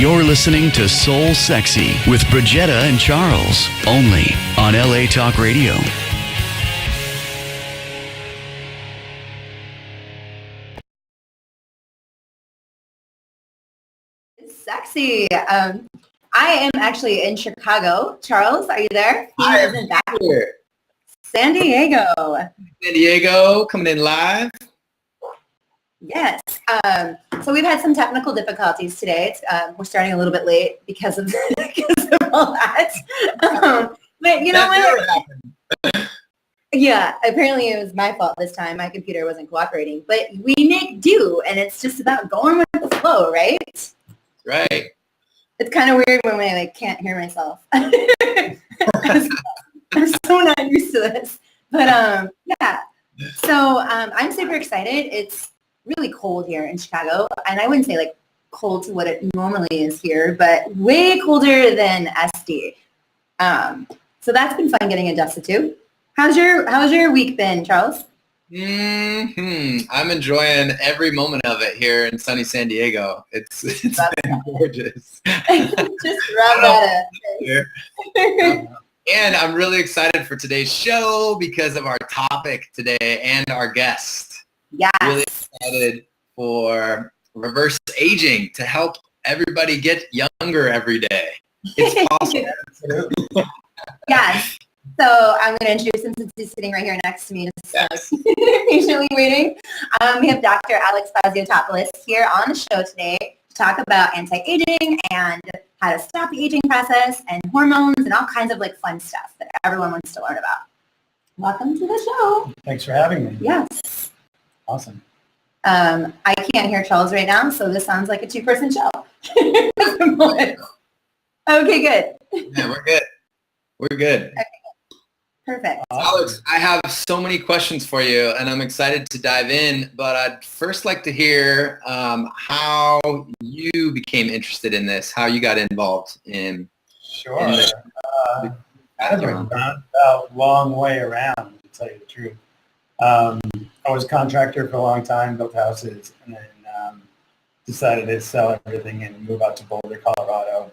You're listening to Soul Sexy with Bridgetta and Charles, only on LA Talk Radio. Sexy. I am actually in Chicago. Charles, are you there? He isn't back here. San Diego. San Diego, coming in live. Yes. So we've had some technical difficulties today. We're starting a little bit late because of all that. But you know what? Yeah, apparently it was my fault this time. My computer wasn't cooperating. But we make do, and it's just about going with the flow, right? Right. It's kind of weird when I can't hear myself. I'm so not used to this. But yeah. So I'm super excited. It's really cold here in Chicago, and I wouldn't say like cold to what it normally is here, but way colder than SD. So that's been fun getting adjusted to. How's your week been, Charles? I'm enjoying every moment of it here in sunny San Diego. It's been gorgeous. Just rub that in. And I'm really excited for today's show because of our topic today and our guest. Yes. Really excited for reverse aging to help everybody get younger every day. It's possible. Yes. So I'm going to introduce him since he's sitting right here next to me, just patiently waiting. We have Dr. Alex Paziotopoulos here on the show today to talk about anti-aging and how to stop the aging process and hormones and all kinds of like fun stuff that everyone wants to learn about. Welcome to the show. Thanks for having me. Yes. Awesome. I can't hear Charles right now, so this sounds like a two-person show. Okay, good. Yeah, we're good. We're good. Okay. Perfect. Alex, I have so many questions for you, and I'm excited to dive in, but I'd first like to hear how you became interested in this, how you got involved in Sure. Kind of a roundabout, long way around, to tell you the truth. I was a contractor for a long time, built houses, and then decided to sell everything and move out to Boulder, Colorado,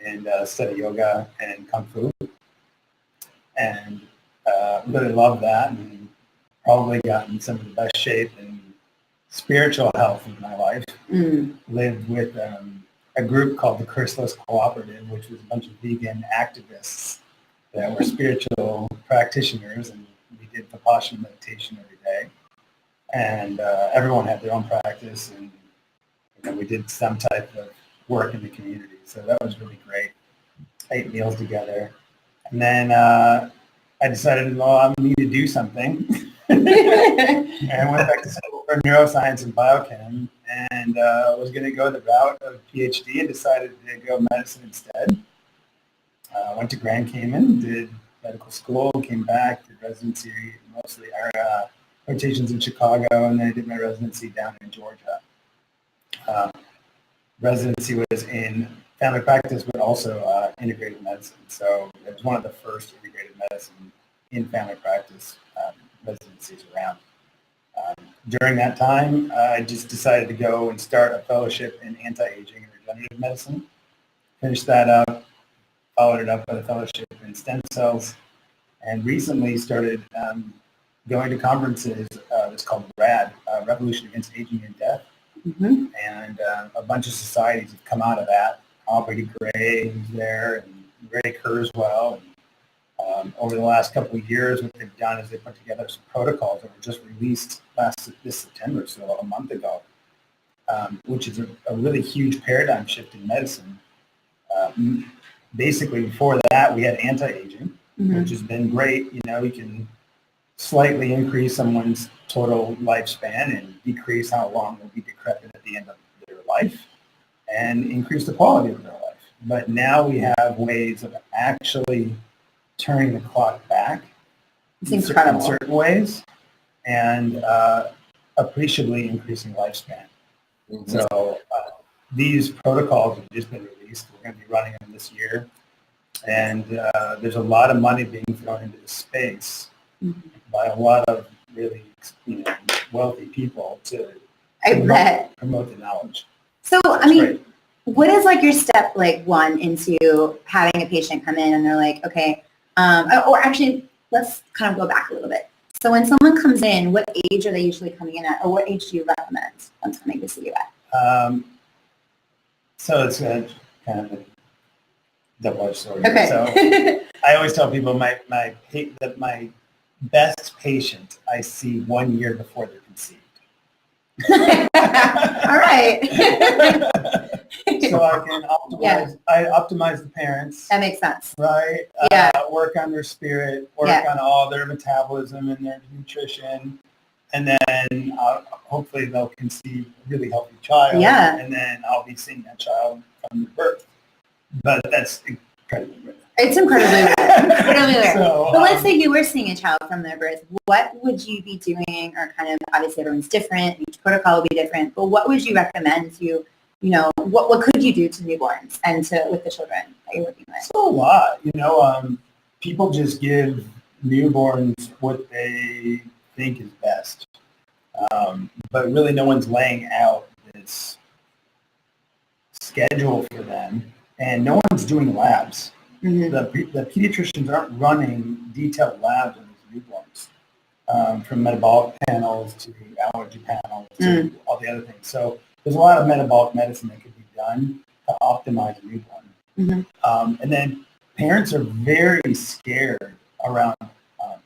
and study yoga and Kung Fu. And really loved that, and probably gotten some of the best shape and spiritual health in my life. Lived with a group called the Chrysalis Cooperative, which was a bunch of vegan activists that were spiritual practitioners, and we did Vipassana meditation every day. And everyone had their own practice, and we did some type of work in the community. So that was really great. Ate meals together. And then I decided, well, I need to do something. And I went back to school for neuroscience and biochem, and was going to go the route of PhD and decided to go medicine instead. Went to Grand Cayman, did medical school, came back, did residency, mostly our rotations in Chicago, and then I did my residency down in Georgia. Residency was in family practice, but also integrated medicine. So it was one of the first integrated medicine in family practice residencies around. During that time, I just decided to go and start a fellowship in anti-aging and regenerative medicine. Finished that up, followed it up with a fellowship in stem cells, and recently started going to conferences. It's called RAD, Revolution Against Aging and Death. And a bunch of societies have come out of that. Aubrey Gray, who's there, and Ray Kurzweil. And, over the last couple of years, what they've done is they put together some protocols that were just released this September, so a month ago, which is a really huge paradigm shift in medicine. Basically, before that, we had anti-aging, which has been great. You can slightly increase someone's total lifespan and decrease how long they'll be decrepit at the end of their life, and increase the quality of their life. But now we have ways of actually turning the clock back in certain ways, and appreciably increasing lifespan. So these protocols have just been released. We're going to be running them this year, and there's a lot of money being thrown into the space by a lot of really wealthy people to promote the knowledge. So, I mean, what is like your step like one into having a patient come in and they're like, okay, or actually let's kind of go back a little bit. So when someone comes in, what age are they usually coming in at, or what age do you recommend them coming to see you at? So it's kind of a double-edged sword. Okay. So I always tell people my best patient I see 1 year before they're conceived. All right. So I can optimize the parents. That makes sense. Right? Yeah. Work on their spirit, work on all their metabolism and their nutrition. And then hopefully they'll conceive a really healthy child. Yeah. And then I'll be seeing that child from the birth. But that's incredibly rare. It's incredibly rare. So, but let's say you were seeing a child from their birth. What would you be doing, or kind of, obviously everyone's different, each protocol will be different, but what would you recommend to, what could you do to newborns and with the children that you're working with? So a lot, people just give newborns what they think is best. But really no one's laying out this schedule for them, and no one's doing labs. Mm-hmm. The pediatricians aren't running detailed labs on these newborns, from metabolic panels to allergy panels to all the other things. So there's a lot of metabolic medicine that could be done to optimize a newborn. Mm-hmm. And then parents are very scared around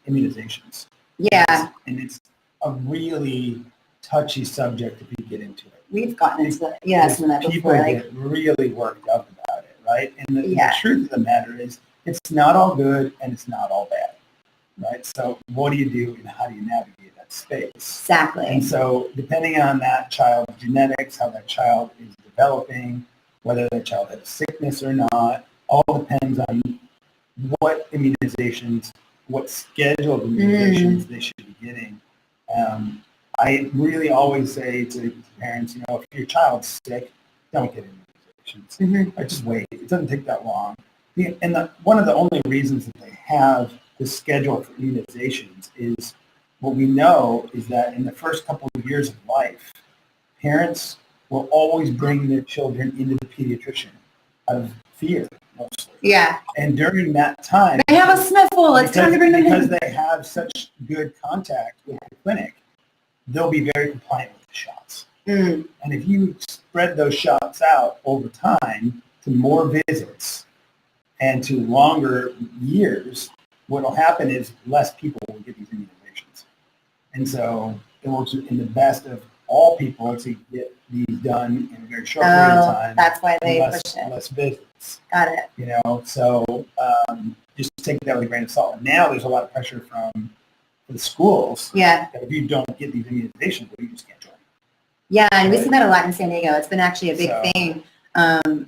immunizations. Yeah. And it's a really touchy subject if you get into it. We've gotten into some of that before. People get really worked up about it, right? And the truth of the matter is it's not all good and it's not all bad, right? So what do you do and how do you navigate that space? Exactly. And so depending on that child's genetics, how that child is developing, whether that child has sickness or not, all depends on what immunizations, what schedule of immunizations they should be getting. I really always say to parents, if your child's sick, don't get immunizations. Mm-hmm. Or just wait. It doesn't take that long. One of the only reasons that they have the schedule for immunizations is what we know is that in the first couple of years of life, parents will always bring their children into the pediatrician out of fear, mostly. Yeah. And during that time, they have a sniffle. It's time to bring them in. Because they have such good contact with the clinic, they'll be very compliant with the shots. And if you spread those shots out over time to more visits and to longer years, what will happen is less people will get these immunizations. And so it works in the best of all people to get these done in a very short period of time. That's why they push it. Less visits. Got it. So just take that with a grain of salt. And now there's a lot of pressure from the schools. Yeah. That if you don't get these immunizations, you just can't join. Yeah, and we see that a lot in San Diego. It's been actually a big thing.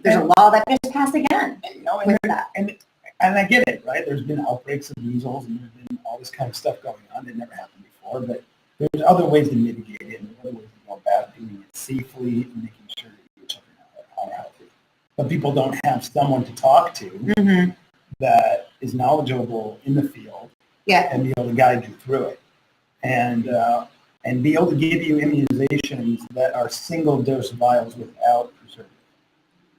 There's a law that just passed again. And I get it, right? There's been outbreaks of measles and there's been all this kind of stuff going on that never happened before. But there's other ways to mitigate it and other ways to go about doing it safely and making sure that your children are healthy. But people don't have someone to talk to that is knowledgeable in the field and be able to guide you through it. And be able to give you immunizations that are single-dose vials without preservative,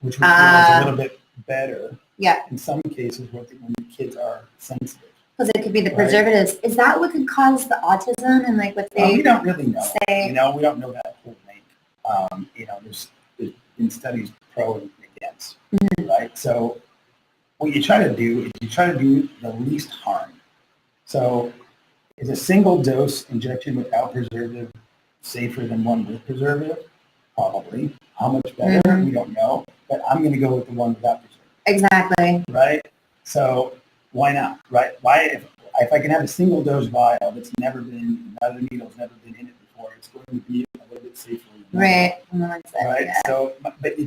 which we feel is a little bit better in some cases when the kids are sensitive. Because it could be the preservatives. Is that what could cause the autism and like what they we don't really know. Say? We don't know that whole link. There's been studies pro and against, right? So what you try to do is you try to do the least harm. So is a single dose injection without preservative safer than one with preservative? Probably. How much better? We don't know. But I'm going to go with the one without preservative. Exactly. Right? So why not? Right? Why if I can have a single dose vial that's never been, another needle's never been in it before, it's going to be a little bit safer. Right. Right? So, but you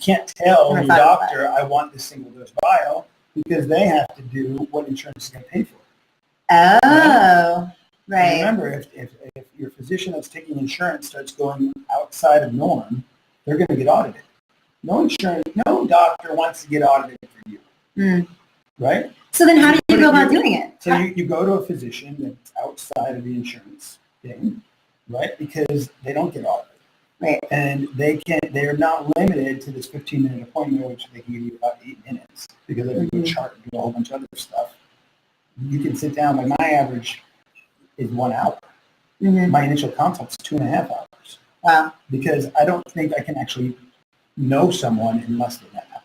can't tell your doctor, I want this single dose vial, because they have to do what insurance is going to pay for. Oh, right. And remember, if your physician that's taking insurance starts going outside of norm, they're going to get audited. No doctor wants to get audited for you, right? So then how do you go about doing it? So you go to a physician that's outside of the insurance thing, right? Because they don't get audited. Right. And they're not limited to this 15-minute appointment, which they can give you about 8 minutes because they can chart and do a whole bunch of other stuff. You can sit down, like my average is 1 hour. My initial consult's 2.5 hours. Wow. Because I don't think I can actually know someone in less than that.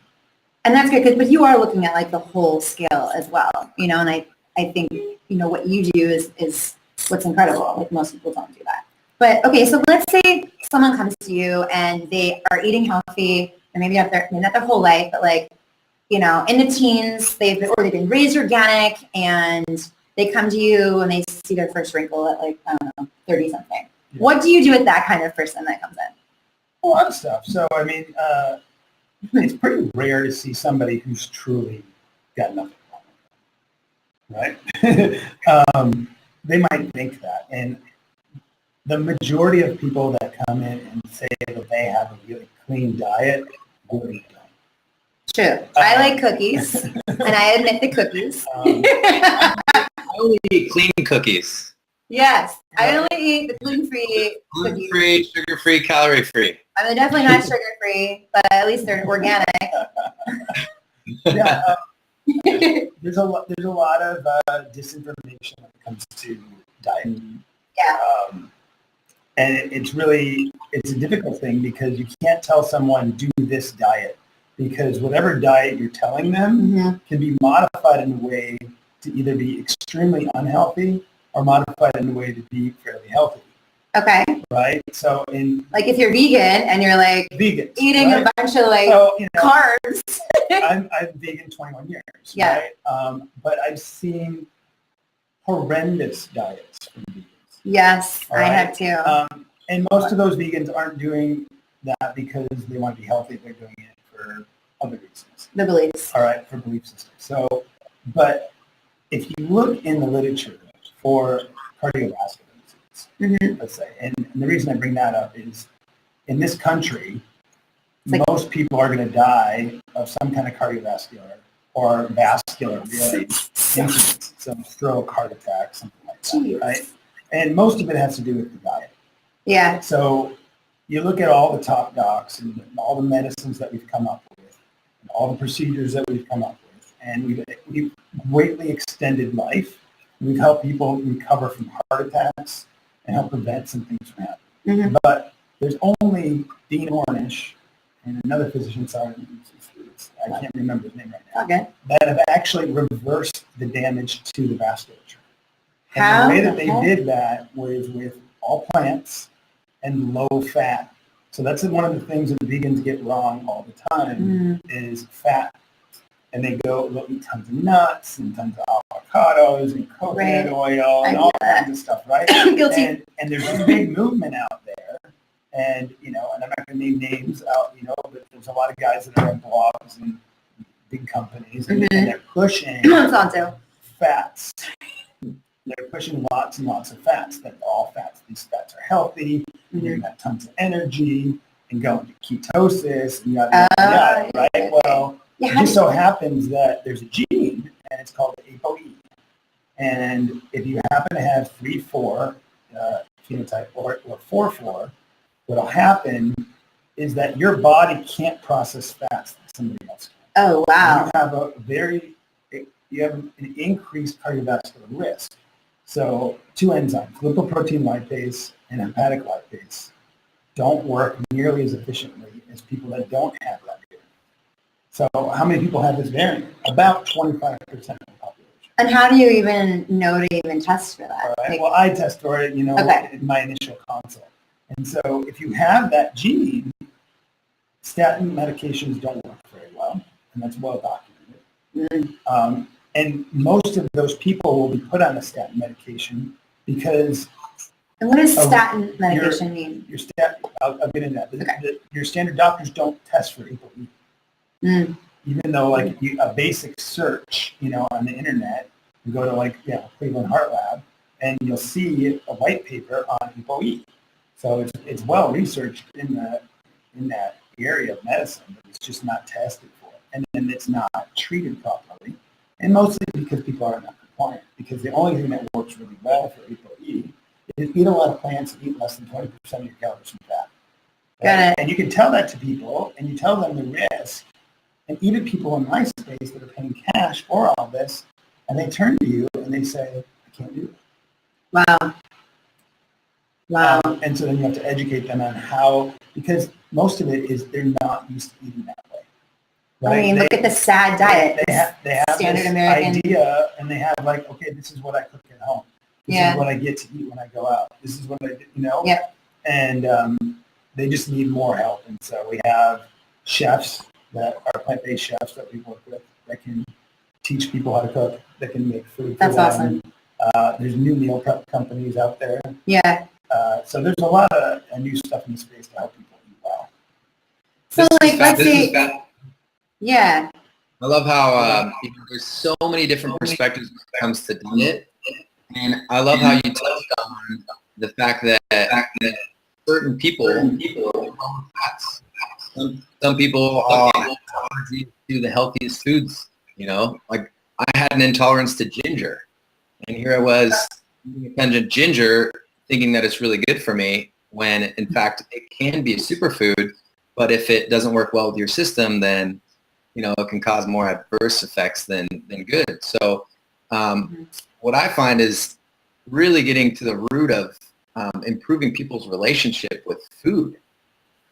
And that's good, but you are looking at like the whole scale as well, and I think, what you do is what's incredible. Like most people don't do that. But okay, so let's say someone comes to you and they are eating healthy and maybe not their whole life, but like, in the teens, they've been raised organic and they come to you and they see their first wrinkle at like, I don't know, 30 something. Yeah. What do you do with that kind of person that comes in? A lot of stuff. So, I mean, it's pretty rare to see somebody who's truly got nothing wrong with them, right? They might think that. And the majority of people that come in and say that they have a really clean diet really don't. True. I like cookies, and I admit the cookies. I only eat clean cookies. Yes, I only eat the gluten-free cookies. Gluten-free, sugar-free, calorie-free. I'm definitely not sugar-free, but at least they're organic. Yeah, there's a lot of disinformation when it comes to diet. Yeah. And it's a difficult thing because you can't tell someone do this diet because whatever diet you're telling them can be modified in a way to either be extremely unhealthy or modified in a way to be fairly healthy. Okay. Right? So like if you're vegan and you're like vegans, eating right? a bunch of carbs. I'm vegan 21 years, yeah. Right? But I've seen horrendous diets from vegans. Yes, right? I have too. And most of those vegans aren't doing that because they want to be healthy. They're doing it for other reasons. The beliefs. All right, for belief systems. So, but if you look in the literature for cardiovascular disease, let's say, and the reason I bring that up is in this country, most people are going to die of some kind of cardiovascular or vascular incidents, so stroke, heart attack, something like that, right? And most of it has to do with the diet. Yeah. So you look at all the top docs and all the medicines that we've come up with, and all the procedures that we've come up with, and we've greatly extended life. We've helped people recover from heart attacks and help prevent some things from happening. But there's only Dean Ornish and another physician, sorry, I can't remember his name right now, that have actually reversed the damage to the vasculature. And the way that they did that was with all plants and low fat. So that's one of the things that vegans get wrong all the time is fat. And they they'll eat tons of nuts and tons of avocados and coconut oil and all kinds of stuff, right? Guilty. And there's this big movement out there. And, and I'm not going to name names out, but there's a lot of guys that are on blogs and big companies and they're pushing fats. They're pushing lots and lots of fats, that all fats, these fats are healthy, you've got tons of energy, and go into ketosis, and yada, right? Well, it just so happens that there's a gene, and it's called ApoE. And if you happen to have 3-4 phenotype or 4-4, what'll happen is that your body can't process fats that somebody else can. Oh, wow. You have an increased cardiovascular risk. So 2 enzymes, lipoprotein lipase and hepatic lipase, don't work nearly as efficiently as people that don't have that variant. So how many people have this variant? About 25% of the population. And how do you even know to even test for that? All right. Well, I test for it, in my initial consult. And so if you have that gene, statin medications don't work very well, and that's well documented. And most of those people will be put on a statin medication because... And what does statin medication mean? I'll get into that. Your standard doctors don't test for ApoE. Even though a basic search, on the internet, you go to Cleveland Heart Lab, and you'll see a white paper on ApoE. So it's well researched in that area of medicine, but it's just not tested for it. And then it's not treated properly. And mostly because people are not compliant. Because the only thing that works really well for ApoE is eat a lot of plants and eat less than 20% of your calories from fat. Got it. And you can tell that to people, and you tell them the risk. And even people in my space that are paying cash for all this, and they turn to you and they say, I can't do it. Wow. Wow. And so then you have to educate them on how, because most of it is they're not used to eating that way. Right? I mean, look at the sad diet. They have Standard this American idea, and they have like, okay, this is what I cook at home. This Yeah. is what I get to eat when I go out. This is what I, Yep. And they just need more help. And so we have chefs that are plant-based chefs that we work with that can teach people how to cook, that can make food for That's them. awesome. There's new meal prep companies out there. Yeah. So there's a lot of new stuff in the space to help people eat well. So let's say, yeah. I love how there's so many different perspectives when it comes to diet. And I love how you touched on the fact that certain people fats. Some people are allergic to the healthiest foods, like I had an intolerance to ginger. And here I was eating a pungent ginger thinking that it's really good for me when in fact it can be a superfood, but if it doesn't work well with your system, then it can cause more adverse effects than good. So what I find is really getting to the root of improving people's relationship with food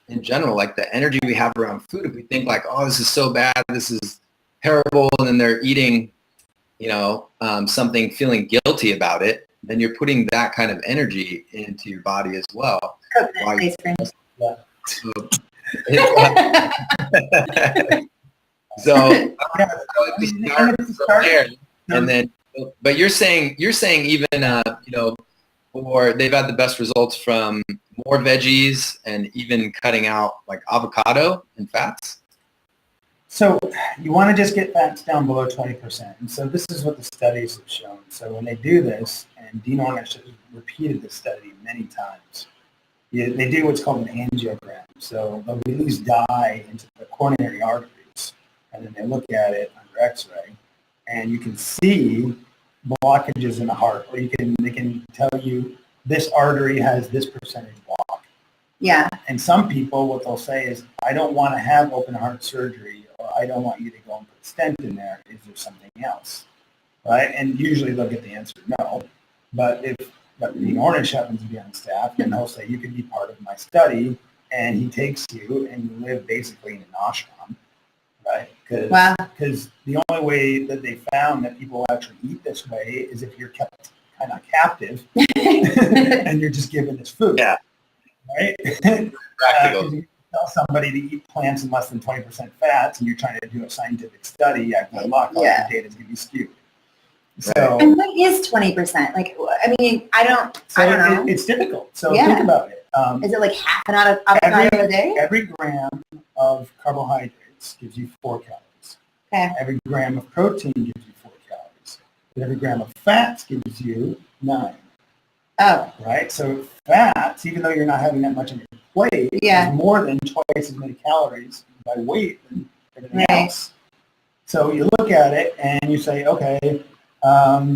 in general, like the energy we have around food. If we think like, oh, this is so bad, this is terrible, and then they're eating, something feeling guilty about it, then you're putting that kind of energy into your body as well. Ice cream. Yeah. So there, and then, but you're saying even or they've had the best results from more veggies and even cutting out like avocado and fats. So you want to just get fats down below 20%. And so this is what the studies have shown. So when they do this, and Dean Ornish has repeated this study many times, they do what's called an angiogram. So they'll release dye into the coronary arteries, and then they look at it under X-ray, and you can see blockages in the heart, or they can tell you this artery has this percentage block. Yeah. And some people, what they'll say is, I don't want to have open heart surgery, or I don't want you to go and put a stent in there. Is there something else? Right? And usually they'll get the answer no. But if the Ornish happens to be on staff, then he'll say, you can be part of my study, and he takes you and you live basically in an ashram, right? Because the only way that they found that people actually eat this way is if you're kept kind of captive and you're just given this food. Yeah. Right? Practical. You tell somebody to eat plants in less than 20% fats, and you're trying to do a scientific study, good luck, all your data is going to be skewed. So, and what is 20%? Like, I mean, I don't know. It's difficult. So think about it. Is it like half an avocado a day? Every gram of carbohydrates gives you 4 calories. Okay. Every gram of protein gives you 4 calories. But every gram of fats gives you 9. Oh. Right? So fats, even though you're not having that much on your plate, is more than twice as many calories by weight than everything else. So you look at it and you say, okay, how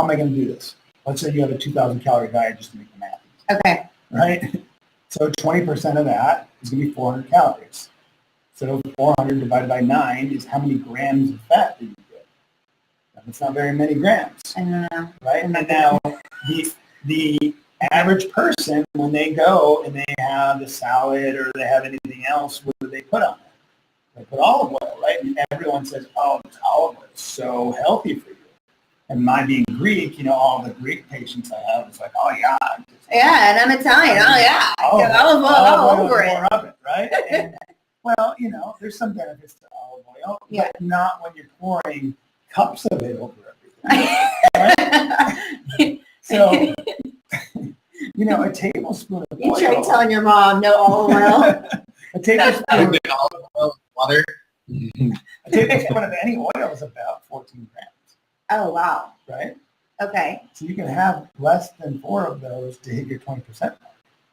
am I going to do this? Let's say you have a 2,000 calorie diet just to make the math easy. Okay. Right? So 20% of that is going to be 400 calories. So 400 divided by 9 is how many grams of fat do you get? And it's not very many grams. I don't know. Right? And now the average person, when they go and they have the salad or they have anything else, what do they put on it? They put olive oil, right? And everyone says, oh, this olive oil is so healthy for you. And my being Greek, all the Greek patients I have, it's like, oh, yeah. Yeah, and I'm Italian. Oh, yeah. Olive oil all over it. More of it, right? And, well, there's some benefits to olive oil, but not when you're pouring cups of it over everything. Right? So, a tablespoon of oil. You try telling your mom no olive oil. A tablespoon of olive oil, water. A tablespoon of any oil is about 14 grams. Oh, wow. Right? Okay. So you can have less than 4 of those to hit your 20% mark.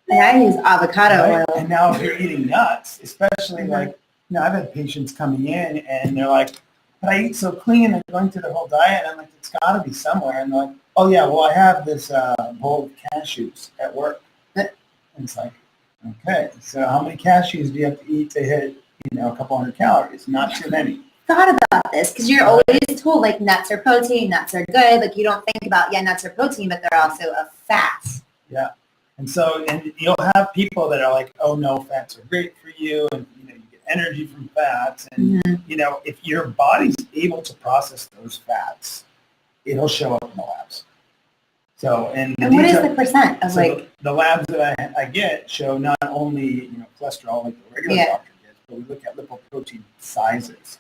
And I use avocado oil. And now if you're eating nuts, especially I've had patients coming in and they're like, but I eat so clean and going through the whole diet. And I'm like, it's got to be somewhere. And they're like, oh, yeah, well, I have this bowl of cashews at work. And it's like, Okay, so how many cashews do you have to eat to hit, a couple hundred calories? Not too many. Thought about this because you're always told like nuts are protein, nuts are good. Like you don't think about nuts are protein, but they're also a fat. Yeah, and you'll have people that are like, oh no, fats are great for you, and you get energy from fats, and if your body's able to process those fats, it'll show up in the labs. So and what is the percent of the labs that I get show not only cholesterol like the regular doctor gets, but we look at lipoprotein sizes.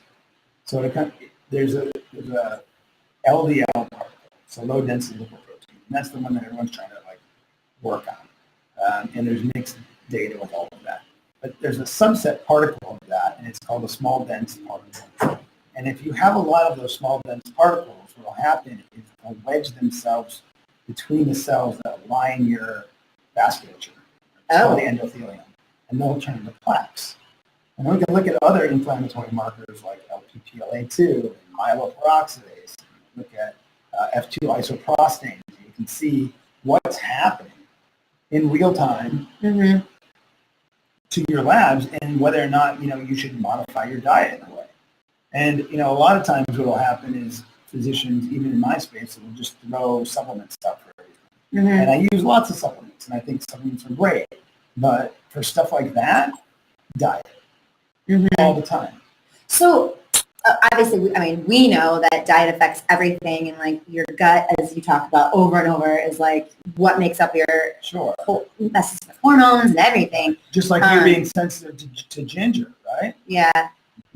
So there's a LDL particle, so low density lipoprotein, and that's the one that everyone's trying to work on. And there's mixed data with all of that. But there's a subset particle of that, and it's called a small dense particle. And if you have a lot of those small dense particles, what will happen is they'll wedge themselves between the cells that line your vasculature, called the endothelium, and they'll turn into plaques. And we can look at other inflammatory markers like LPPLA2 and myeloperoxidase. Look at F2 isoprostanes. You can see what's happening in real time to your labs and whether or not you should modify your diet in a way. And a lot of times what will happen is physicians, even in my space, will just throw supplements out for everything. And I use lots of supplements, and I think supplements are great. But for stuff like that, diet all the time. So obviously, we know that diet affects everything, and your gut, as you talk about over and over, is what makes up your messes with hormones and everything. Just like you're being sensitive to ginger, right? Yeah.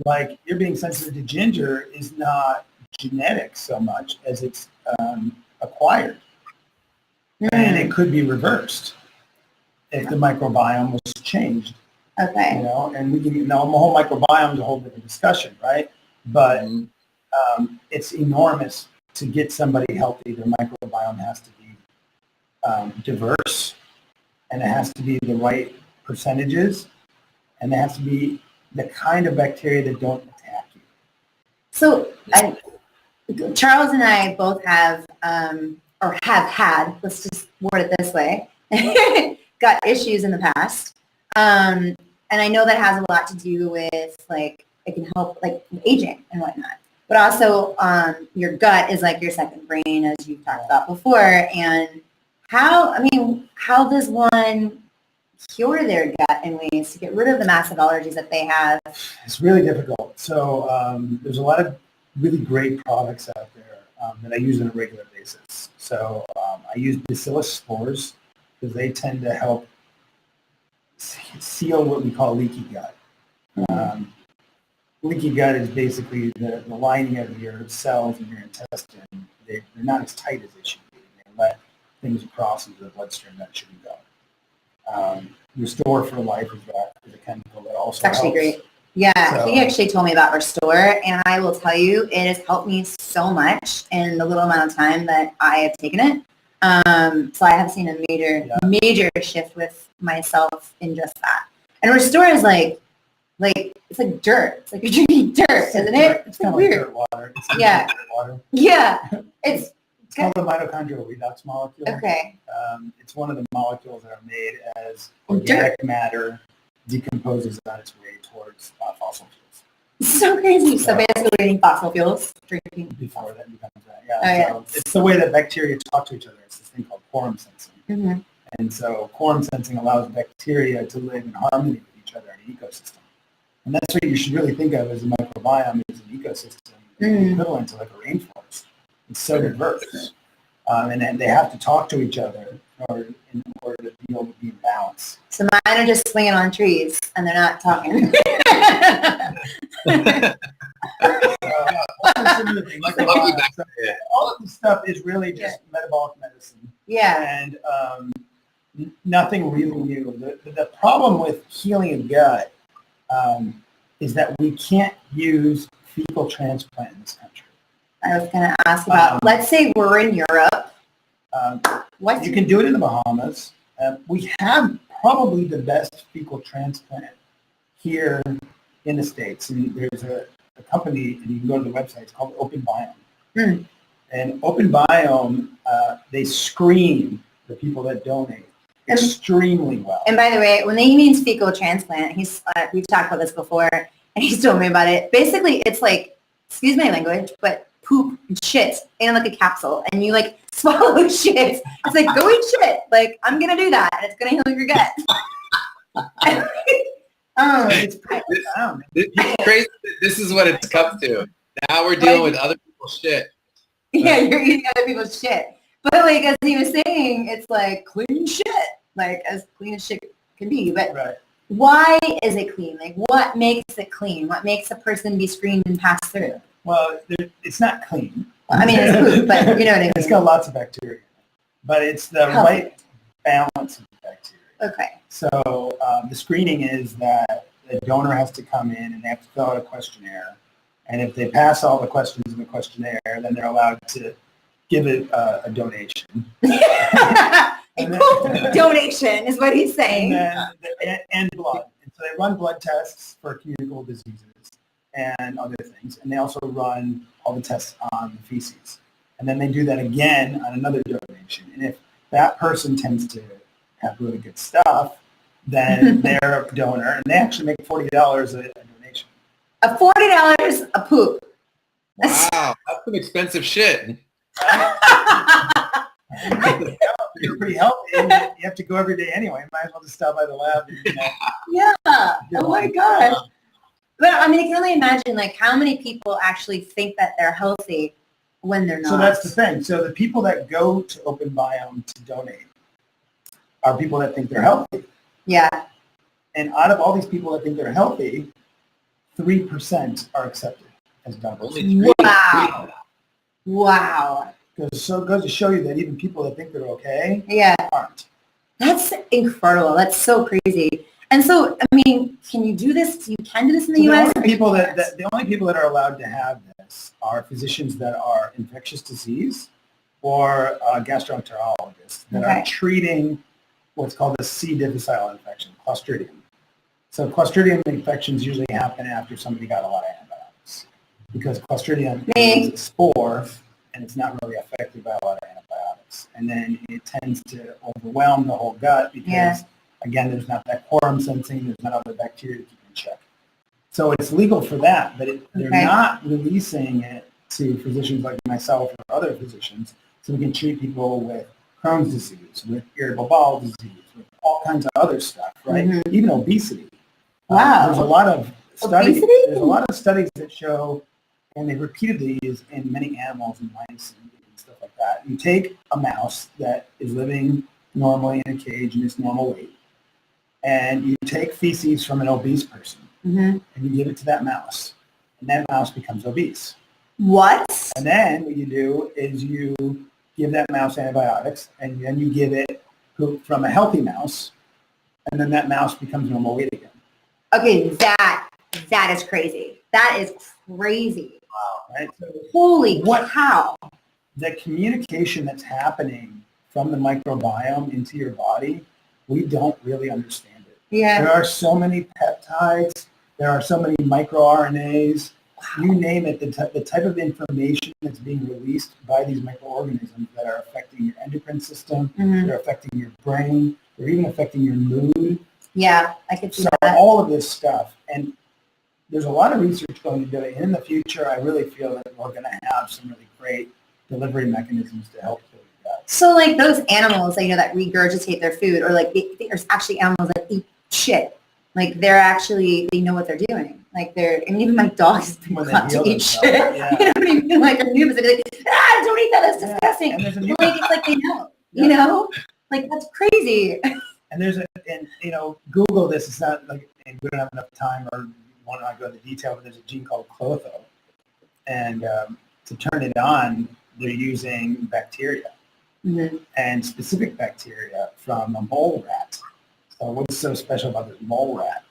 Like you're being sensitive to ginger is not genetic so much as it's acquired, and it could be reversed if the microbiome was changed. Okay. And we can the whole microbiome is a whole different discussion, right? But it's enormous to get somebody healthy. Their microbiome has to be diverse, and it has to be the right percentages, and it has to be the kind of bacteria that don't attack you. So Charles and I both have, or have had, let's just word it this way, gut issues in the past. And I know that has a lot to do with it can help aging and whatnot. But also your gut is your second brain, as you've talked about before. And how does one cure their gut in ways to get rid of the massive allergies that they have? It's really difficult. So there's a lot of really great products out there that I use on a regular basis. So I use bacillus spores because they tend to help seal what we call leaky gut. Leaky gut is basically the lining of your cells in your intestine. They're not as tight as they should be. They let things cross into the bloodstream that shouldn't go. Restore for Life is a chemical that also It's actually helps. great. Yeah, he actually told me about Restore, and I will tell you, it has helped me so much in the little amount of time that I have taken it. So I have seen a major shift with myself in just that. And Restore is it's like dirt. It's like you're drinking dirt, isn't it? It's kind of like dirt water. Yeah. Dirt water. Yeah. It's called the mitochondrial redox molecule. Okay. It's one of the molecules that are made as organic matter decomposes on its way towards fossil fuels. It's so crazy. So basically we're eating fossil fuels, drinking. Before that becomes that. Yeah. So it's the way that bacteria talk to each other. It's this thing called quorum sensing. And so quorum sensing allows bacteria to live in harmony with each other in an ecosystem. And that's what you should really think of as a microbiome as an ecosystem, equivalent to a rainforest. It's so diverse. And then they have to talk to each other in order to be able to be in balance. So mine are just swinging on trees, and they're not talking. All of this stuff is really just metabolic medicine. Yeah. And nothing really new. The problem with healing a gut is that we can't use fecal transplant in this country. I was going to ask about, let's say we're in Europe. You can do it in the Bahamas. We have probably the best fecal transplant here in the States. And there's a company, and you can go to the website, it's called Open Biome. And Open Biome, they screen the people that donate. extremely well. And by the way, when he means fecal transplant, we've talked about this before, and he's told me about it. Basically, it's like, excuse my language, but poop and shit in like a capsule, and you like swallow shit. It's like, go eat shit. Like, I'm gonna do that, and it's gonna heal your gut. It's pretty profound. It's crazy. This is what it's come to. Now we're dealing with other people's shit. Yeah, you're eating other people's shit. But like as he was saying, it's like clean shit, like as clean as shit can be. But why is it clean? Like what makes it clean? What makes a person be screened and pass through? Well, it's not clean. I mean, it's poop, but you know what I mean. It's got lots of bacteria, but it's the right balance of bacteria. Okay. So the screening is that the donor has to come in and they have to fill out a questionnaire. And if they pass all the questions in the questionnaire, then they're allowed to give it a donation. Donation is what he's saying. And blood. And so they run blood tests for communicable diseases and other things. And they also run all the tests on the feces. And then they do that again on another donation. And if that person tends to have really good stuff, then they're a donor. And they actually make $40 a donation. $40 a poop. Wow, that's some expensive shit. You're pretty healthy. And you have to go every day anyway. Might as well just stop by the lab. And, yeah. Oh my gosh. But I mean, I can only imagine like how many people actually think that they're healthy when they're not. So that's the thing. So the people that go to Open Biome to donate are people that think they're healthy. Yeah. And out of all these people that think they're healthy, 3% are accepted as donors. Wow. Wow. So it goes to show you that even people that think they're okay aren't. That's incredible. That's so crazy. And so, I mean, can you do this? You can do this in the U.S.? The only people that are allowed to have this are physicians that are infectious disease or gastroenterologists that are treating what's called a C. difficile infection, Clostridium. So Clostridium infections usually happen after somebody got a lot of antibiotics because Clostridium is a spore and it's not really affected by a lot of antibiotics. And then it tends to overwhelm the whole gut because, again, there's not that quorum sensing, there's not other bacteria to keep in check. So it's legal for that, but they're not releasing it to physicians like myself or other physicians so we can treat people with Crohn's disease, with irritable bowel disease, with all kinds of other stuff, right? Mm-hmm. Even obesity. Wow. There's a lot of studies. There's a lot of studies that show, and they repeated these in many animals and mice and stuff like that. You take a mouse that is living normally in a cage and is normal weight, and you take feces from an obese person, and you give it to that mouse, and that mouse becomes obese. What? And then what you do is you give that mouse antibiotics, and then you give it poop from a healthy mouse, and then that mouse becomes normal weight again. Okay, that is crazy. That is crazy. Wow. Right? So holy cow. The communication that's happening from the microbiome into your body, we don't really understand it. Yeah. There are so many peptides. There are so many microRNAs. Wow. You name it, the type of information that's being released by these microorganisms that are affecting your endocrine system, they're affecting your brain, they're even affecting your mood. Yeah, I could see so that. All of this stuff. And there's a lot of research going into it. And in the future, I really feel that we're going to have some really great delivery mechanisms to help fill your gut. So like those animals, you know, that regurgitate their food, or like there's actually animals that eat shit. Like they know what they're doing. Like even my dog has been taught to eat shit. Yeah. You know what I mean? Like a new like, don't eat that, that's disgusting. And like it's like they know, you know? Like that's crazy. And Google this. It's not like, and we don't have enough time or want to go into detail, but there's a gene called clotho. And to turn it on, they're using bacteria and specific bacteria from a mole rat. So what's so special about this mole rat?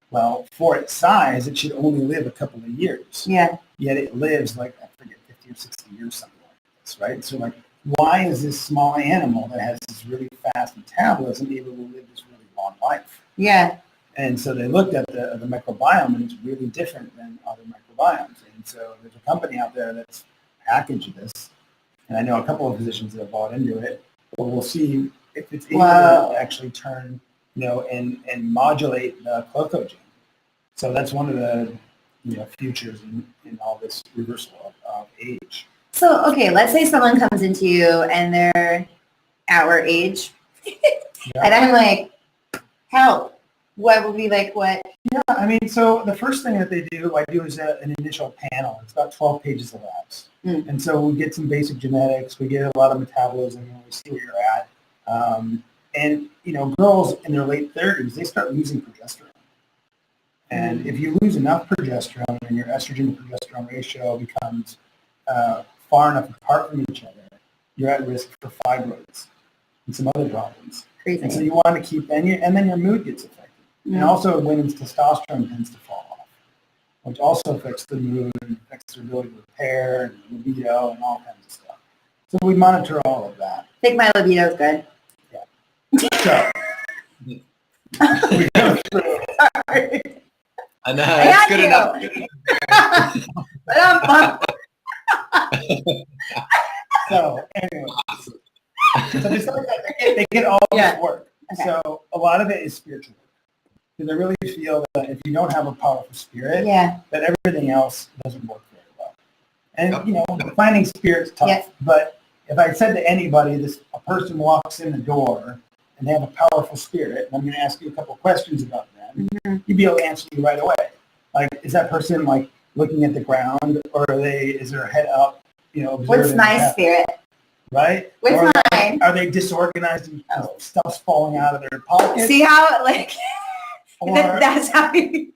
Well, for its size, it should only live a couple of years. Yeah. Yet it lives like, I forget, 50 or 60 years, something like this, right? So like, why is this small animal that has this really fast metabolism able to live this really long life? Yeah. And so they looked at the microbiome, and it's really different than other microbiomes. And so there's a company out there that's packaged this, and I know a couple of physicians that have bought into it. But we'll see if it's able to actually turn, and modulate the clotho gene. So that's one of the, futures in all this reversal of age. So, okay, let's say someone comes into you and they're our age, and I'm like, help. What would be like, what? Yeah, I mean, so the first thing that I do is an initial panel. It's about 12 pages of labs. And so we get some basic genetics. We get a lot of metabolism, and we see where you're at. And, girls in their late 30s, they start losing progesterone. And if you lose enough progesterone and your estrogen to progesterone ratio becomes far enough apart from each other, you're at risk for fibroids and some other problems. Crazy. And so you want to keep, and then your mood gets affected. And also women's testosterone tends to fall off, which also affects the mood and affects their ability to repair and libido and all kinds of stuff. So we monitor all of that. I think my libido's good. So we go through. Sorry. I know, that's good enough. So anyway, so they get all this work. Okay. So a lot of it is spiritual. Because I really feel that if you don't have a powerful spirit, that everything else doesn't work very well. And finding spirit's tough. But if I said to anybody, a person walks in the door and they have a powerful spirit, and I'm going to ask you a couple of questions about them, you'd be able to answer you right away. Like, is that person like looking at the ground, or is their head up? What's my spirit? Right? What's mine? Are they disorganized and stuff's falling out of their pockets? See how or, that's how you.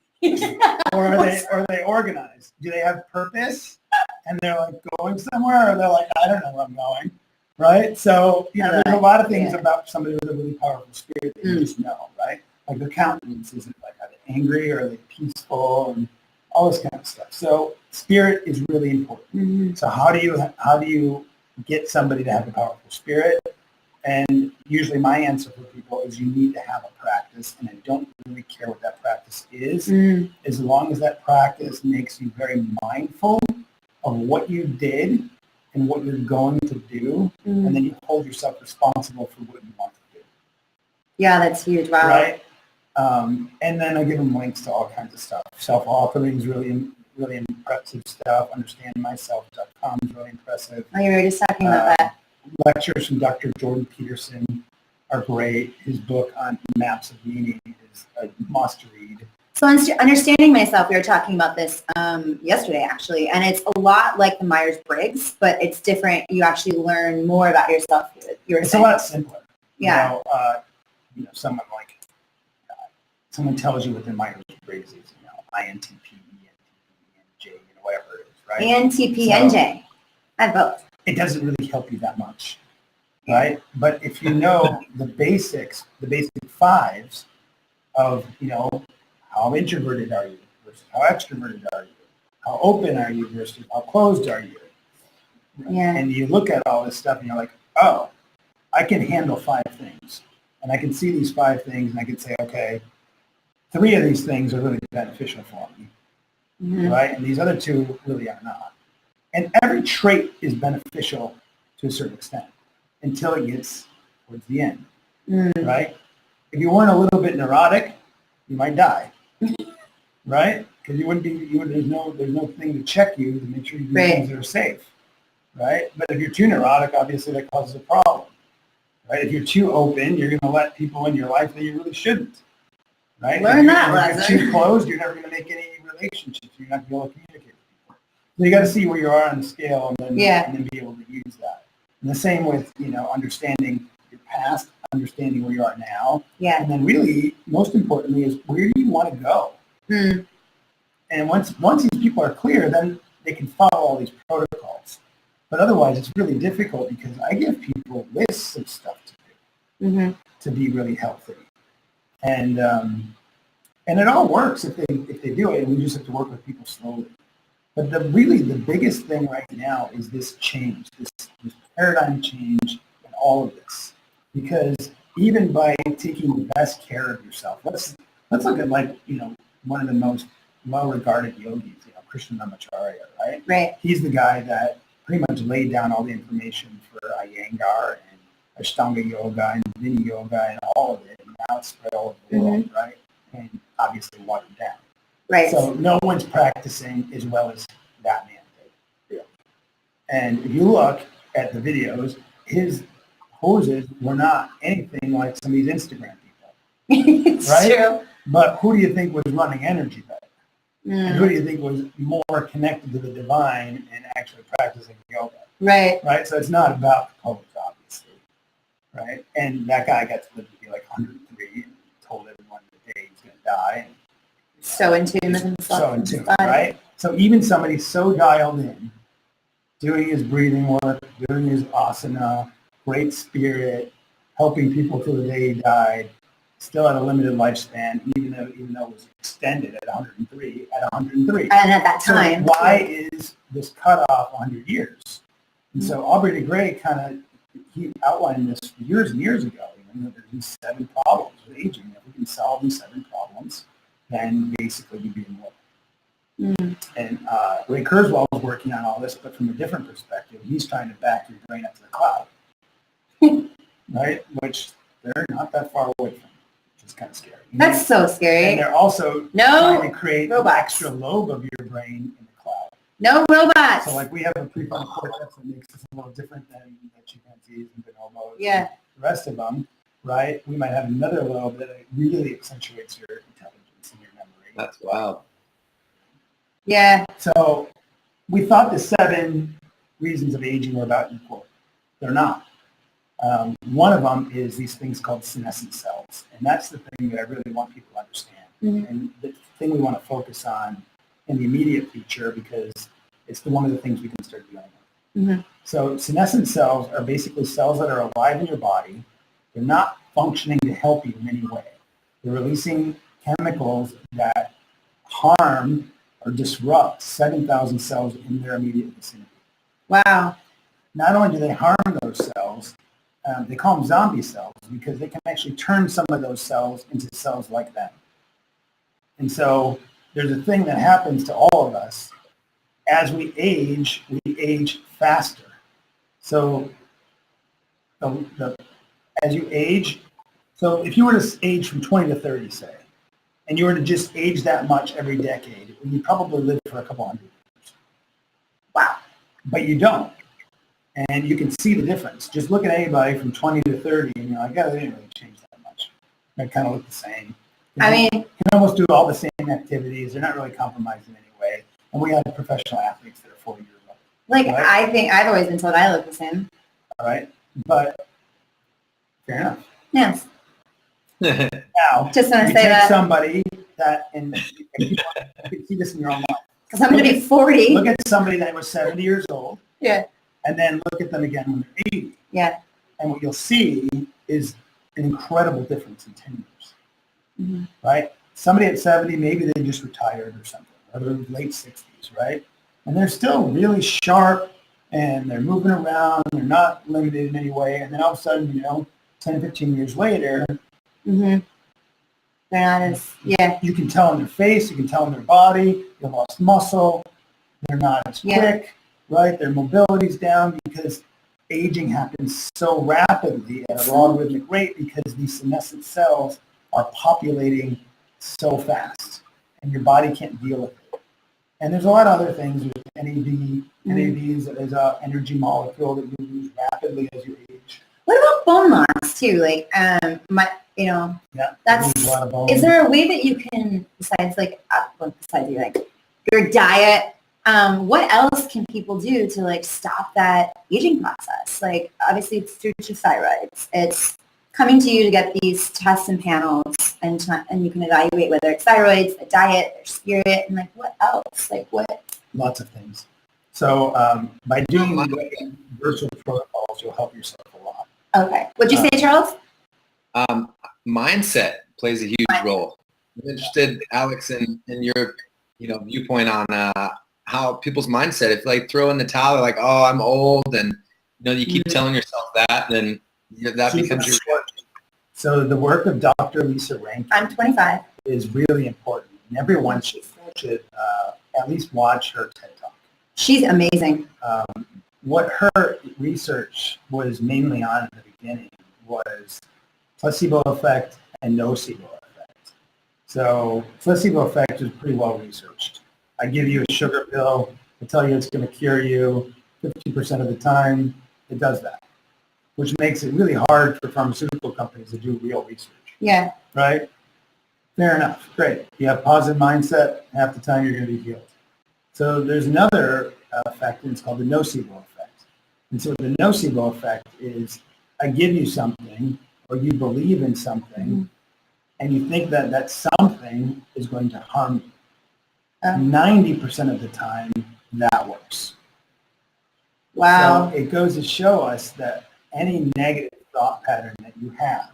or are they organized? Do they have purpose? And they're like going somewhere, or they're like, I don't know where I'm going. Right? So, there's a lot of things about somebody with a really powerful spirit that you just know, right? Like their countenance isn't like, are they angry, or are they peaceful, and all this kind of stuff. So spirit is really important. So how do you get somebody to have a powerful spirit? And usually my answer for people is you need to have a practice, and I don't really care what that practice is, as long as that practice makes you very mindful of what you did and what you're going to do, and then you hold yourself responsible for what you want to do. Yeah, that's huge. Wow. Right? And then I give them links to all kinds of stuff. Self-authoring is really, really impressive stuff. Understandmyself.com is really impressive. Oh, you were just talking about that. Lectures from Dr. Jordan Peterson are great. His book on maps of meaning is a must read. So understanding myself, we were talking about this yesterday, actually, and it's a lot like the Myers-Briggs, but it's different. You actually learn more about yourself. It's a lot simpler. Yeah. Someone tells you what the Myers-Briggs is, INTP, ENTP, ENJ, whatever it is, right? ENTP, NJ. I have both. It doesn't really help you that much, right? But if you know the basics, the basic fives of, how introverted are you versus how extroverted are you? How open are you versus how closed are you? Yeah. And you look at all this stuff and you're like, oh, I can handle 5 things. And I can see these 5 things and I can say, okay, 3 of these things are really beneficial for me, right? And these other 2 really are not. And every trait is beneficial to a certain extent until it gets towards the end, right? If you weren't a little bit neurotic, you might die, right? Because there's no thing to check you to make sure you do things that are safe, right? But if you're too neurotic, obviously that causes a problem, right? If you're too open, you're going to let people in your life that you really shouldn't, right? Learn that lesson. If you're too closed, you're never going to make any relationships. You're not going to be able to communicate with people. So you got to see where you are on the scale and then be able to use that. And the same with, understanding your past, understanding where you are now. Yeah. And then really, most importantly, is where do you want to go? And once these people are clear, then they can follow all these protocols. But otherwise, it's really difficult because I give people lists of stuff to do to be really healthy. And it all works if they do it, and we just have to work with people slowly. But the biggest thing right now is this change, this paradigm change in all of this. Because even by taking the best care of yourself, let's look at one of the most well-regarded yogis, Krishnamacharya, right? Right. He's the guy that pretty much laid down all the information for Iyengar Ashtanga yoga and Vini yoga and all of it. And now it's spread all over the world, right? And obviously watered down. Right. So no one's practicing as well as that man did. And if you look at the videos, his poses were not anything like some of these Instagram people. It's right? true. But who do you think was running energy better? And who Mm. do you think was more connected to the divine and actually practicing yoga? Right. Right? So it's not about the pose, obviously. Right? And that guy got to live to be like 103 and told everyone the day he's going to die. And, So in tune with himself. so in tune, right? So even somebody so dialed in, doing his breathing work, doing his asana, great spirit, helping people till the day he died, still had a limited lifespan, even though it was extended at 103, at 103. And at that time. So why is this cutoff 100 years? And so Aubrey de Grey he outlined this years and years ago. There's these 7 problems with aging. If we can solve these 7 problems, then basically we'd be immortal. Mm. And Ray Kurzweil is working on all this, but from a different perspective, he's trying to back your brain up to the cloud, right? Which they're not that far away from, which is kind of scary. That's so scary. And they're also No trying to create robots. an extra lobe of your brain in the cloud. No robots. So like we have a prefrontal cortex that makes us a little different than the chimpanzees and bonobos Yeah. and the rest of them, right? We might have another lobe that really accentuates your intelligence and your memory. That's wild. Yeah. So we thought the 7 reasons of aging were about equal. They're not. One of them is these things called senescence cells. And that's the thing that I really want people to understand. Mhm. And the thing we want to focus on in the immediate future because it's one of the things we can start dealing with. Mhm. So senescence cells are basically cells that are alive in your body. They're not functioning to help you in any way. They're releasing chemicals that harm or disrupt 7,000 cells in their immediate vicinity. Wow. Not only do they harm those cells, they call them zombie cells because they can actually turn some of those cells into cells like them. And so there's a thing that happens to all of us. As we age faster. So as you age, so if you were to age from 20 to 30, say, and you were to just age that much every decade, you probably live for a couple hundred years. Wow. But you don't. And you can see the difference. Just look at anybody from 20 to 30 and you're like, oh, they didn't really change that much. They kind of look the same. I mean, you can almost do all the same activities. They're not really compromised in any way. And we have professional athletes that are 40 years old. like, right? I think I've always been told I look the same. All right. But fair enough. Yes. Now, Just want to you say take that somebody that, and you can see this in your own life. because I'm going to be 40. Look at somebody that was 70 years old, Yeah. and then look at them again when they're 80. Yeah. And what you'll see is an incredible difference in 10 years, Mm-hmm. right? Somebody at 70, maybe they just retired or something, or they're late 60s, right? And they're still really sharp, and they're moving around, they're not limited in any way, and then all of a sudden, 10, 15 years later, Mm-hmm. They're not as, yeah. you can tell in their face, you can tell in their body, they've lost muscle, they're not as quick, right? Their mobility's down because aging happens so rapidly at a logarithmic rate because these senescent cells are populating so fast and your body can't deal with it. And there's a lot of other things with NAD. NAD is an energy molecule that you lose rapidly as you age. What about bone loss too? Like, Yeah, that's, you lose a lot of bone. is there a way that you can, besides your diet, what else can people do to like stop that aging process? Like, obviously it's through your thyroids. It's coming to you to get these tests and panels and you can evaluate whether it's thyroids, the diet, their spirit, and like what else? Like what? Lots of things. So by doing virtual protocols, you'll help yourself a lot. Okay. What'd you say, Charles? Mindset plays a huge role. I'm interested, Alex, in your viewpoint on how people's mindset. If like throw in the towel, they're like, oh, I'm old, and you keep telling yourself that, then that becomes your. So the work of Dr. Lisa Rankin I'm 25. is really important, and everyone should at least watch her TED Talk. She's amazing. What her research was mainly on at the beginning was placebo effect and nocebo effect. So placebo effect is pretty well researched. I give you a sugar pill, I tell you it's going to cure you 50% of the time, it does that, which makes it really hard for pharmaceutical companies to do real research. Yeah. Right? Fair enough. Great. You have positive mindset, half the time you're going to be healed. So there's another effect, and it's called the nocebo effect. And so the nocebo effect is I give you something, or you believe in something, and you think that that something is going to harm you. 90% of the time, that works. Wow. So it goes to show us that any negative thought pattern that you have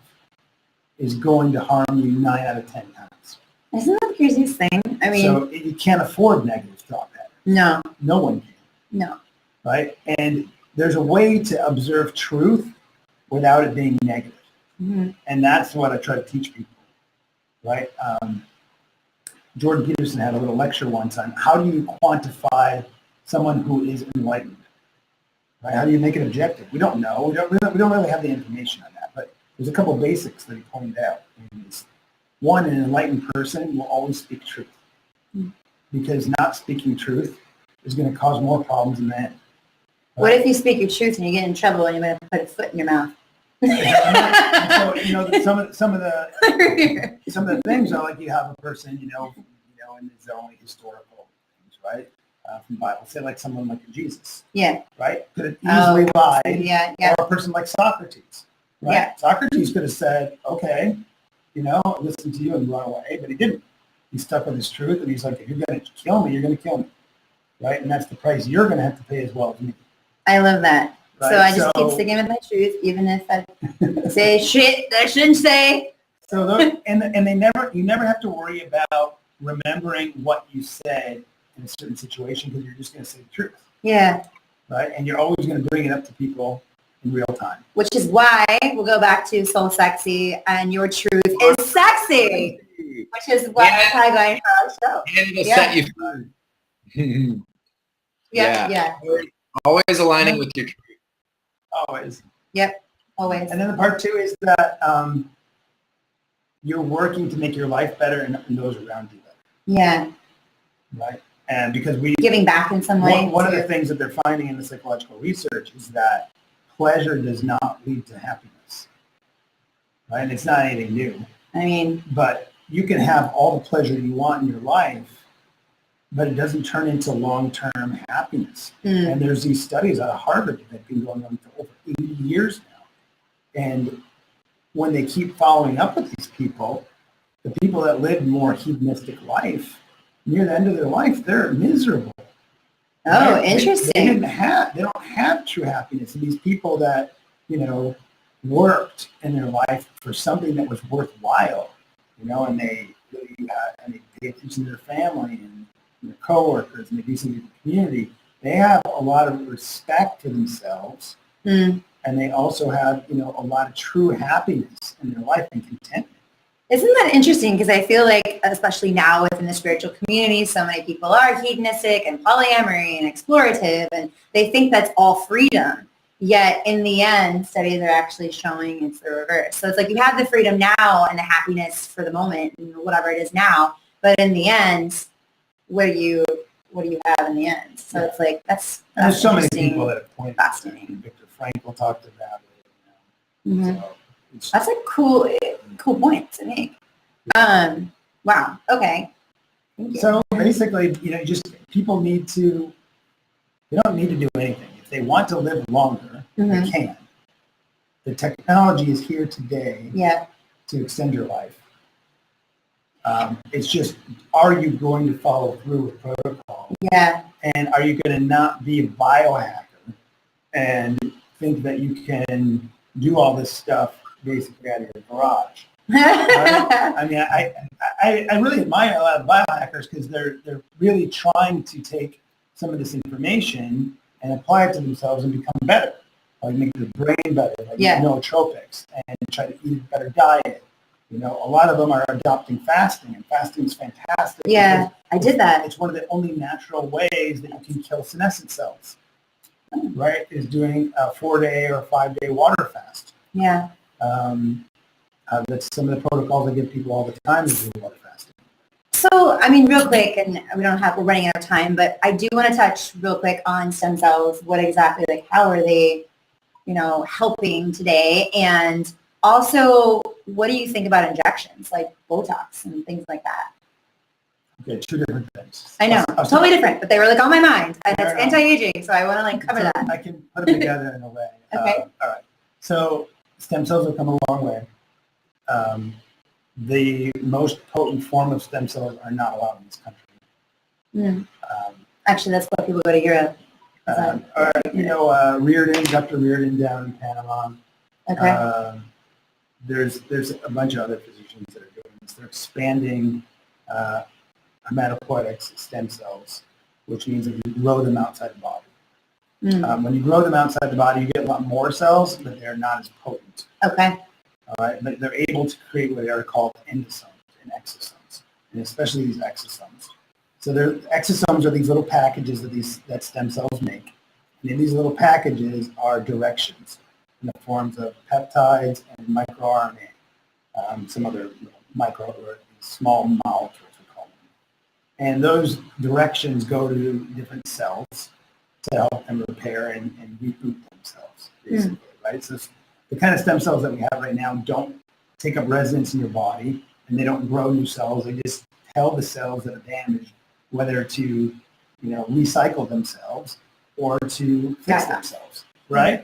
is going to harm you 9 out of 10 times. Isn't that the craziest thing? I mean, so you can't afford negative thought patterns. No. No one can. No. Right? And there's a way to observe truth without it being negative. Mm-hmm. And that's what I try to teach people. Right? Jordan Peterson had a little lecture one time. How do you quantify someone who is enlightened? Right? How do you make it objective? We don't know. We don't really have the information on that. But there's a couple basics that he pointed out. One, an enlightened person will always speak truth. Because not speaking truth is going to cause more problems in the end. Right? What if you speak your truth and you get in trouble and you're going to put a foot in your mouth? So, some of the things are like you have a person, in his only historical things, right? From the Bible, say like someone like Jesus. Yeah. Right? Could have easily lied. Yeah. Or a person like Socrates. Right? Yeah. Socrates could have said, okay, listen to you and run away, but he didn't. He stuck with his truth, and he's like, if you're going to kill me, you're going to kill me. Right? And that's the price you're going to have to pay as well as me. I love that. Right? So I just keep sticking with my truth, even if I say shit that I shouldn't say. So those, you never have to worry about remembering what you said in a certain situation because you're just going to say the truth. Yeah. Right? And you're always going to bring it up to people in real time. Which is why we'll go back to Soul Sexy and your truth is sexy. Which is what I'm going for our show. And it'll set you free. Yeah. Always aligning with your truth. Always. Yep. Always. And then the part 2 is that you're working to make your life better and those around you better. Yeah. Right? And because giving back in some way. One of the things that they're finding in the psychological research is that pleasure does not lead to happiness. Right? And it's not anything new. I mean, but you can have all the pleasure you want in your life, but it doesn't turn into long-term happiness. And there's these studies out of Harvard that have been going on for over 80 years now. And when they keep following up with these people, the people that live more hedonistic life, near the end of their life, they're miserable. Oh, right? interesting. They don't have true happiness. And these people that, worked in their life for something that was worthwhile, and they pay attention to their family and their coworkers, and they do something in the community, they have a lot of respect for themselves, and they also have, a lot of true happiness in their life and contentment. Isn't that interesting? Because I feel like, especially now within the spiritual community, so many people are hedonistic and polyamory and explorative, and they think that's all freedom. Yet in the end, studies are actually showing it's the reverse. So it's like you have the freedom now and the happiness for the moment and whatever it is now, but in the end, what do you have in the end? So it's like that's there's so many people that have pointed out. Fascinating. Victor Frankl talked about it. Mm-hmm. So that's a cool point to make. Wow. Okay. Thank you. So basically, people they don't need to do anything. If they want to live longer, they can. The technology is here today to extend your life. It's just, are you going to follow through with protocol? Yeah. And are you going to not be a biohacker and think that you can do all this stuff basically out of your garage? Right? I mean, I really admire a lot of biohackers because they're really trying to take some of this information and apply it to themselves and become better, like make their brain better, like nootropics, and try to eat a better diet. A lot of them are adopting fasting, and fasting is fantastic. Yeah, I did that. It's one of the only natural ways that you can kill senescence cells, right? Is doing a 4-day or a 5-day water fast. Yeah. That's some of the protocols I give people all the time is do water fasting. So, I mean, real quick, and we're running out of time, but I do want to touch real quick on stem cells. What exactly, like, how are they, helping today? And also, what do you think about injections, like Botox and things like that? Okay, two different things. I know, totally different, but they were like on my mind, and it's anti-aging, so I want to like cover that. I can put them together in a way. Okay. All right. So stem cells have come a long way. The most potent form of stem cells are not allowed in this country. Actually, that's why people go to Europe. Reardon, Dr. Reardon down in Panama. Okay. There's a bunch of other physicians that are doing this. They're expanding hematopoietic stem cells, which means that you grow them outside the body. When you grow them outside the body, you get a lot more cells, but they're not as potent. Okay. All right, but they're able to create what are called endosomes and exosomes, and especially these exosomes. So exosomes are these little packages that stem cells make, and in these little packages are directions in the forms of peptides and microRNA, some other micro or small molecules we call them. And those directions go to different cells to help them repair and reboot themselves, basically, right? So the kind of stem cells that we have right now don't take up residence in your body, and they don't grow new cells. They just tell the cells that are damaged whether to, recycle themselves or to fix themselves, right?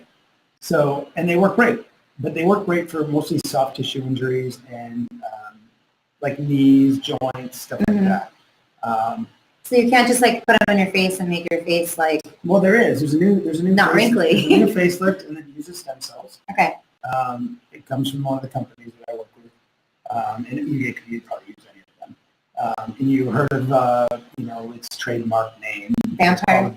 So, and they work great, but they work great for mostly soft tissue injuries and like knees, joints, stuff like that. So you can't just like put them on your face and make your face like. Well, there's a new not wrinkly. There's a new facelift, and it uses stem cells. Okay. It comes from one of the companies that I work with, and you could probably use any of them. And you heard of its trademark name? Vampire.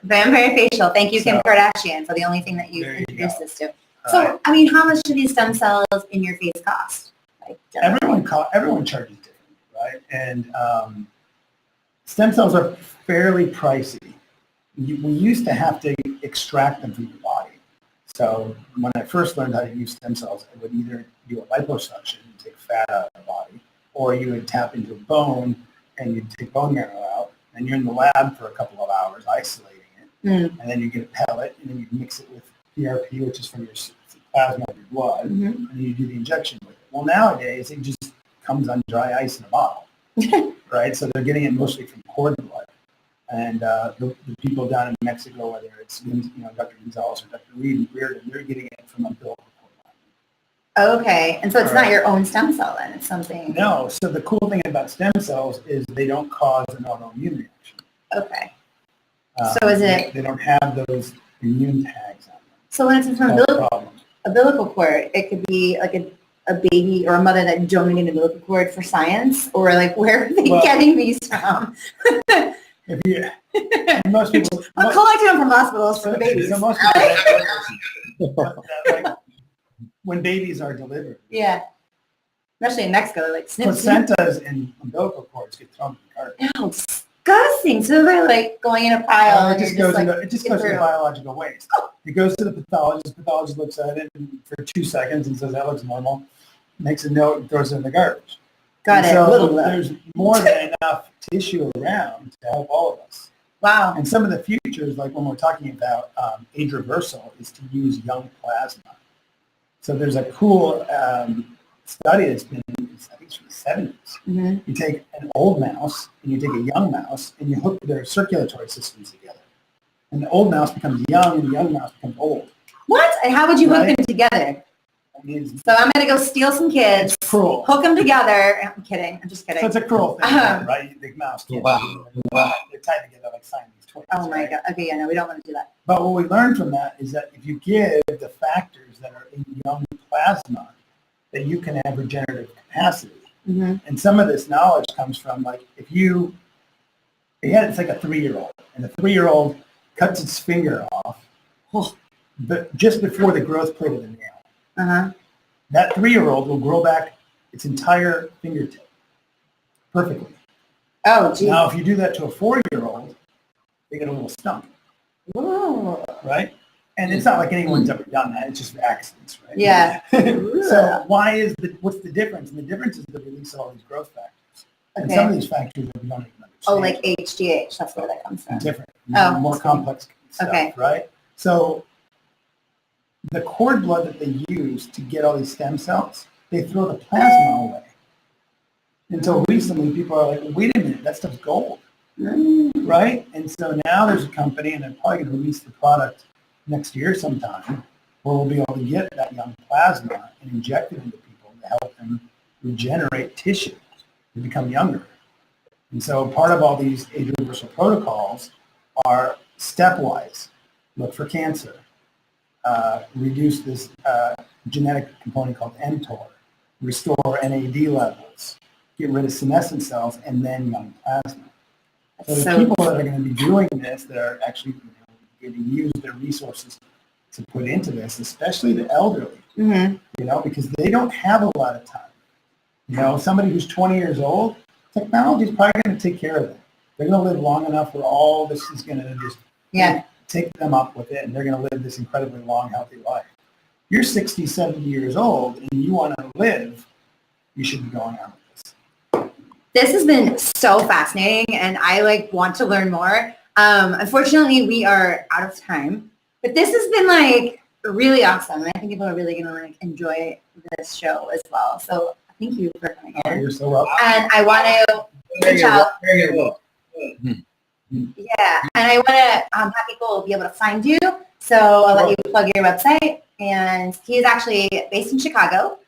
Vampire facial. Thank you, Kim Kardashian, for the only thing that you introduced this to. So, I mean, how much do these stem cells in your face cost? Like, everyone charges differently, right? And stem cells are fairly pricey. We used to have to extract them from your body. So when I first learned how to use stem cells, I would either do a liposuction and take fat out of the body, or you would tap into a bone and you'd take bone marrow out, and you're in the lab for a couple of hours isolating it, and then you get a pellet, and then you mix it with PRP, which is from your plasma of your blood, and then you do the injection with it. Well, nowadays, it just comes on dry ice in a bottle, right? So they're getting it mostly from cord blood. And the people down in Mexico, whether it's Dr. Gonzalez or Dr. Reardon, they're getting it from umbilical cord line. Okay, and so it's not your own stem cell then, it's something. No, so the cool thing about stem cells is they don't cause an autoimmune reaction. Okay. So is it? They don't have those immune tags on them. So when it's from umbilical cord, it could be like a baby or a mother that donated an umbilical cord for science, or like where are they getting these from? Most people, I'm collecting them from hospitals for the babies. So most people, when babies are delivered. Yeah. Especially in Mexico, like placentas and umbilical cords get thrown in the garbage. Ew, disgusting. So they're like going in a pile. It just goes into biological waste. It goes to the pathologist. The pathologist looks at it for 2 seconds and says, that looks normal. Makes a note and throws it in the garbage. Got it. So there's more than enough tissue around to help all of us. Wow. And some of the futures, like when we're talking about age reversal, is to use young plasma. So there's a cool study that's been, I think it's from the 70s. You take an old mouse and you take a young mouse and you hook their circulatory systems together. And the old mouse becomes young and the young mouse becomes old. What? And how would you hook them together? So I'm going to go steal some kids, cruel. Hook them together. I'm kidding. I'm just kidding. So it's a cruel thing, right? The mouse kids. Wow. They're tied together like Siamese twins. Oh my God. Okay, yeah, no, we don't want to do that. But what we learned from that is that if you give the factors that are in young plasma, that you can have regenerative capacity. And some of this knowledge comes from like it's like a 3-year-old, and the 3-year-old cuts its finger off, but just before the growth plate of the nail. That 3-year-old will grow back its entire fingertip perfectly. Oh, geez. Now, if you do that to a 4-year-old, they get a little stump. Whoa. Right? And it's not like anyone's ever done that. It's just accidents, right? Yeah. So what's the difference? And the difference is the release of all these growth factors. And some of these factors that we don't even understand. Oh, like HGH, that's where that comes from. Different, Oh, more complex stuff, right? So the cord blood that they use to get all these stem cells, they throw the plasma away. Until recently, people are like, wait a minute, that stuff's gold, right? And so now there's a company, and they're probably going to release the product next year sometime, where we'll be able to get that young plasma and inject it into people to help them regenerate tissue to become younger. And so part of all these age reversal protocols are stepwise. Look for cancer. Reduce this genetic component called mTOR. Restore NAD levels. Get rid of senescence cells, and then young plasma. So the people that are going to be doing this, that are actually going to use their resources to put into this, especially the elderly, because they don't have a lot of time. Somebody who's 20 years old, technology is probably going to take care of them. They're going to live long enough where all this is going to just take them up with it, and they're going to live this incredibly long, healthy life. You're 60, 70 years old, and you want to live, you should be going on with this. This has been so fascinating, and I want to learn more. Unfortunately, we are out of time, but this has been really awesome, and I think people are really going to enjoy this show as well. So thank you for coming in. You're so welcome. And I want to reach out. Yeah, and I want to have people be able to find you. So I'll let you plug your website. And he is actually based in Chicago.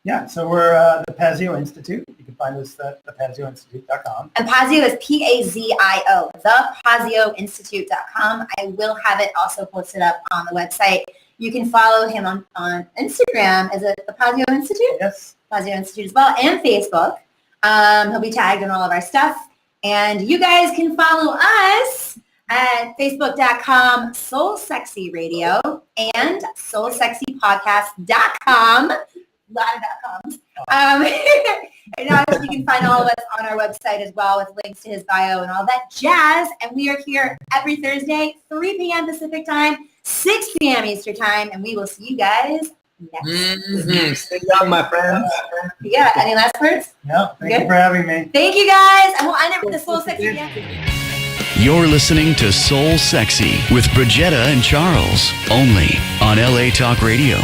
Yeah, so we're the Pazio Institute. You can find us at thepazioinstitute.com. And Pazio is P-A-Z-I-O, thepazioinstitute.com. I will have it also posted up on the website. You can follow him on Instagram. Is it the Pazio Institute? Yes. Pazio Institute as well, and Facebook. He'll be tagged in all of our stuff. And you guys can follow us at facebook.com soulsexyradio and soulsexypodcast.com. A lot of .coms. And obviously you can find all of us on our website as well with links to his bio and all that jazz. And we are here every Thursday, 3 p.m. Pacific time, 6 p.m. Eastern time, and we will see you guys next week. Stay young, my friends. Yeah, any last words? No, thank you for having me. Thank you guys, and we'll end it with the Soul Sexy dance. You're listening to Soul Sexy with Bridgetta and Charles, only on LA Talk Radio.